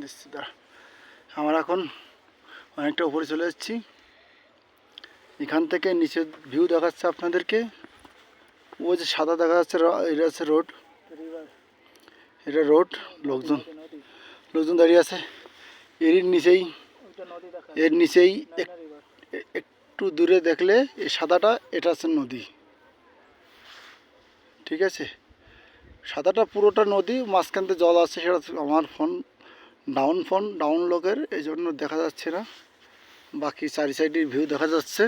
দিচ্ছি দাঁড়া। আমরা এখন অনেকটা উপরে চলে যাচ্ছি। এখান থেকে নিচের ভিউ দেখাচ্ছে আপনাদেরকে। ওই যে সাদা দেখা যাচ্ছে এটা হচ্ছে রোড, এটা রোড। লোকজন দাঁড়িয়ে আছে। এর নিচেই একটু দূরে দেখলে এই সাদাটা, এটা হচ্ছে নদী। ঠিক আছে, সাদাটা পুরোটা নদী, মাঝখানতে জল আছে। সেটা আমার ডাউন লোকের, এই জন্য দেখা যাচ্ছে না। বাকি চারি সাইডের ভিউ দেখা যাচ্ছে।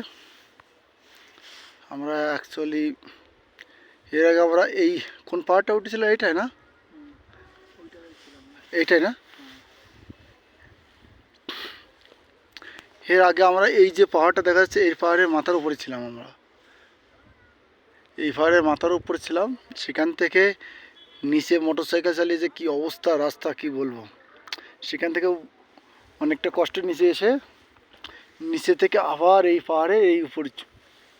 আমরা অ্যাকচুয়ালি এর আগে আমরা এই কোন পাহাড়টা উঠেছিল, এইটাই না? এইটাই না? এর আগে আমরা এই যে পাহাড়টা দেখা যাচ্ছে, এই পাহাড়ের মাথার উপরে ছিলাম আমরা। এই পাহাড়ের মাথার উপরে ছিলাম। সেখান থেকে নিচে মোটরসাইকেল চালিয়ে যে কী অবস্থা, রাস্তা কি বলবো। সেখান থেকে অনেকটা কষ্ট নিচে এসে নিচে থেকে আবার এই পাহাড়ে এই উপরে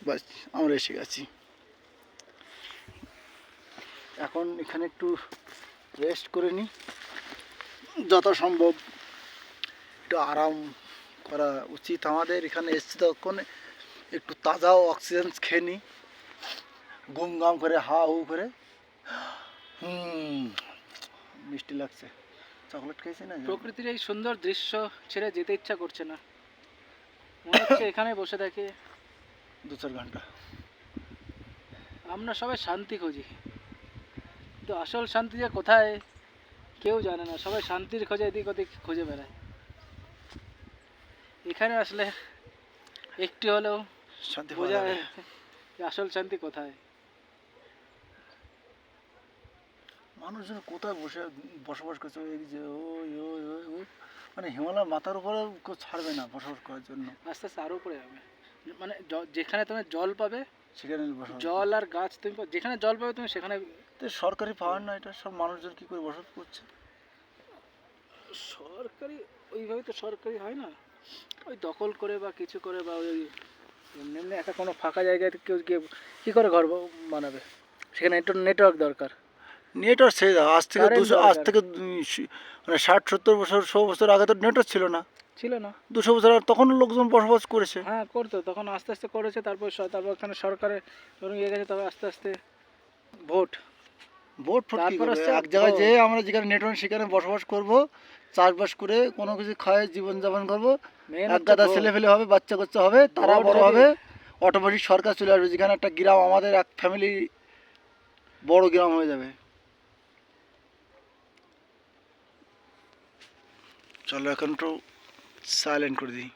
বাস আমরা এসে গেছি। এখন এখানে একটু রেস্ট করে নিই, যথাসম্ভব একটু আরাম করা উচিত আমাদের। এখানে এসছি তখন একটু তাজা অক্সিজেন খেয়ে নিই, গুম গাম করে, হা হু করে। মিষ্টি লাগছে। চকলেট খেয়েছি না? প্রকৃতির এই সুন্দর দৃশ্য ছেড়ে যেতে ইচ্ছা করছে না, মনে হচ্ছে এখানে বসে থাকি 2-4 ঘন্টা। আমরা সবাই শান্তি খুঁজি, কিন্তু আসল শান্তি যে কোথায় কেউ জানে না। সবাই শান্তির খোঁজে এদিক ওদিক খুঁজে বেড়ায়। এখানে আসলে একটু হলেও শান্তি বোঝা যায় যে আসল শান্তি কোথায়। মানুষজন কোথায় বসবাস করছে, ওই যে ওই ওই ওই ওই মানে হিমালয় মাথার উপরে কেউ ছাড়বে না বসবাস করার জন্য। আস্তে আস্তে আরও উপরে যাবে, মানে যেখানে তুমি জল পাবে সেখানে জল আর গাছ, তুমি যেখানে জল পাবে তুমি সেখানে। সরকারি পাহাড় না এটা, সব মানুষজন কি করে বসবাস করছে। সরকারি ওইভাবে তো সরকারি হয় না, ওই দখল করে বা কিছু করে, বা ওই এমনি এমনি একটা কোনো ফাঁকা জায়গায় কেউ গিয়ে কী করে ঘর বানাবে। সেখানে একটু নেটওয়ার্ক দরকার। নেটওয়ার্ক সেই আজ থেকে Current 200 আজ দরকার। থেকে মানে 60-70 বছর 100 বছর আগে তো নেটওয়ার্ক ছিল না। 200 বছর আগে তখন লোকজন বসবাস করেছে। হ্যাঁ করতো, তখন আস্তে আস্তে করেছে। তারপর এখানে সরকারে যখন ইয়ে গেছে, তবে আস্তে আস্তে ভোট কি তারপর করবে? আসছে এক জায়গায় যেয়ে আমরা যেখানে নেটওয়ার্ক সেখানে বসবাস করব, চাষবাস করে কোনো কিছু খায় জীবনযাপন করব। এক গাদা ছেলে ফেলে হবে, বাচ্চা কাচ্চা হবে, তারা বড় হবে, অটোমেটিক সরকার চলে আসবে। যেখানে একটা গ্রাম আমাদের এক ফ্যামিলি বড় গ্রাম হয়ে যাবে। চলো এখন একটু সাইলেন্ট করে দিই।